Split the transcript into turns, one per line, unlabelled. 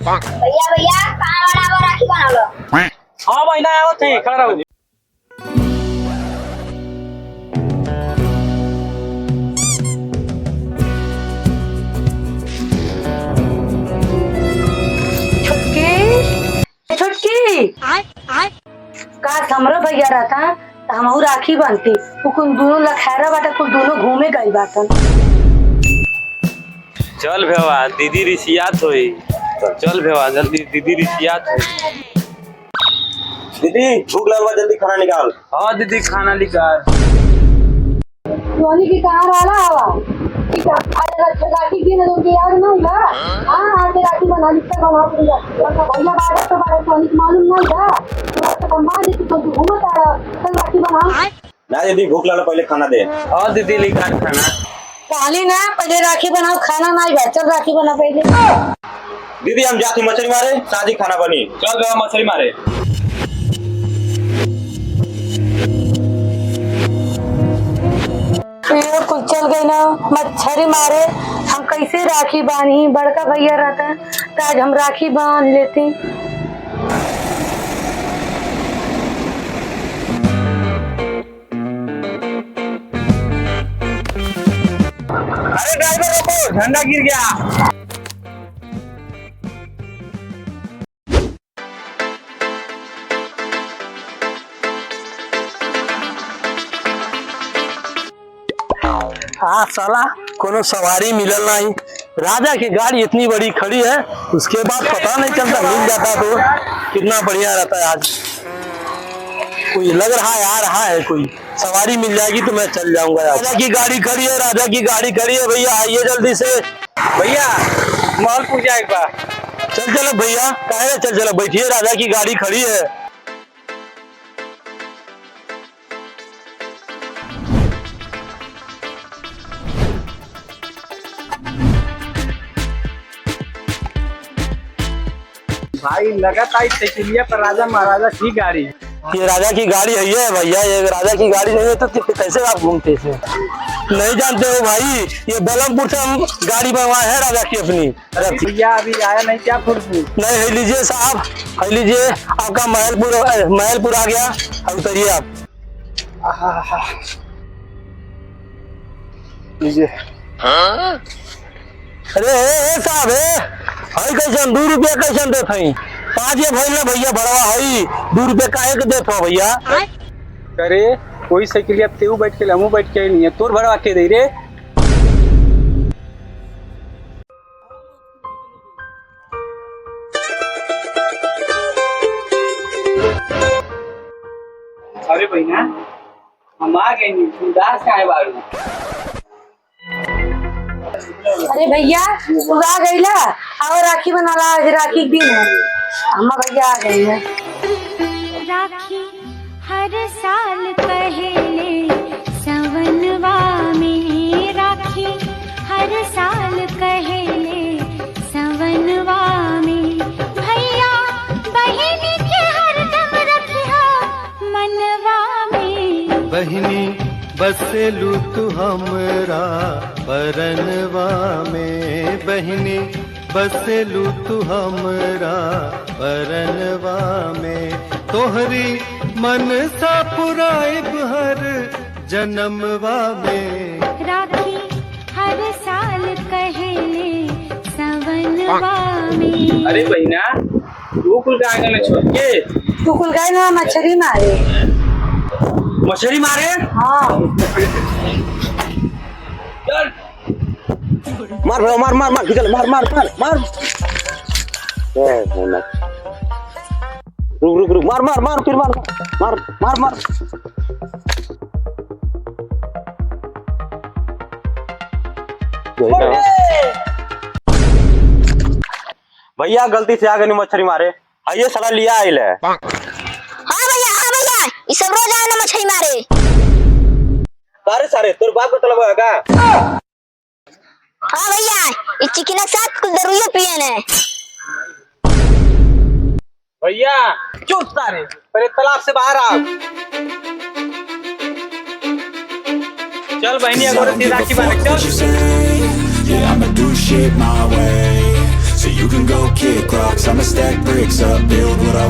भैया भैया कहाँ वाला राखी बना लो।
हाँ महीना आओ थे खड़ा रहो।
छुटकी काश हमरो भैया रहता तो हमहू राखी बनती। कुल दोनों लखैरा बाटा कुल दोनों घूमे गई बाटन।
चल भेवा दीदी रिसियात होई। चल भेवा जल्दी दीदी रिसियात होई।
दीदी भूख लगवा जल्दी खाना निकाल।
हाँ दीदी खाना निकाल।
सोनी की कहाँ वाला हवा राखी की नजर याद नहीं बा। हाँ आज राखी बना लिखता बना भैया बात तो बात सोनी मालूम नहीं बा। तो कमा देती तो तू घूमत आ रहा कल राखी बना
ना दीदी भूख लगा पहले खाना दे।
हाँ दीदी निकाल खाना।
काली ना पहले राखी बनाओ खाना नहीं बा। चल राखी बना पहले।
दीदी हम जाती मछली मारे शादी खाना बनी।
चल भेवा मछली मारे।
कुल चल गई ना मच्छरी मारे। हम कैसे राखी बांधी। बड़का भैया रहता तो आज हम राखी बांध लेती।
अरे ड्राइवर रुको झंडा गिर गया।
हाँ साला कोनो सवारी मिलल नहीं। राजा की गाड़ी इतनी बड़ी खड़ी है उसके बाद पता नहीं चलता मिल जाता तो कितना बढ़िया रहता है। आज कोई लग रहा है आ रहा है कोई सवारी मिल जाएगी तो मैं चल जाऊंगा। राजा की गाड़ी खड़ी है राजा की गाड़ी खड़ी है भैया आइए जल्दी से।
भैया माल पूजा एक बार।
चल चलो भैया कहे चल चलो बैठिए राजा की गाड़ी खड़ी है।
भाई लगातार साइकिलिया पर राजा महाराजा की गाड़ी।
ये राजा की गाड़ी है ये भैया। ये राजा की गाड़ी नहीं है तो कैसे आप घूमते इसे नहीं जानते हो भाई। ये बलमपुर से हम गाड़ी बनवाए हैं राजा की अपनी।
भैया अभी आया नहीं क्या फुर्सत
नहीं है लीजिए साहब है लीजिए आपका महलपुर आ गया। अब उतरिए आप लीजिए। अरे साहब है कैसन 2 रुपया कैसन देत हई। 5 भइल ना भैया बड़वा हई 2 रुपया काहे के देत हो भैया।
अरे कोई साइकिलिया तेऊ बैठ के हमू बैठ के नहीं है तोर भरवा के दे रे। अरे भैया हम आ गए नहीं उदास का है बारू।
अरे भैया तू आ गई ला और राखी बना ला। आज राखी के दिन है। हम भैया आ गई है।
राखी हर साल पहले सवनवा में राखी हर साल पहले सवनवा में भैया बहिनी के हरदम रखिया मनवा में।
बहिनी बसेलू तू हमरा परनवा में। बहिनी बसेलू तू हमरा परनवा में। तोहरी मन सा पुराइब हर जन्मवा में।
राखी हर साल कहले सवनवा में।
अरे बहना तू कुल का आगे में छोड़ के
तू कुल गए ना मछली मारे।
मछली मारे।
हाँ
चल
मार मार मार मार खींचल मार मार मार मार। रुक रुक रुक मार मार मार फिर मार मार मार मार। भैया गलती से आ गए मछली मारे। आइए साला लिया आइल है।
हाँ भैया ये सब रोज आए ना मछली मारे।
सारे सारे तोर बाप का तलब है।
हाँ भैया इस चिकन के साथ कुछ दरुया पिए ने।
भैया चुप सारे पहले तालाब से बाहर आओ। चल बहनी अगर राखी बांध चल।
Yeah, I'ma do shit my way, so you can go kick rocks, I'ma stack bricks up, build what I want.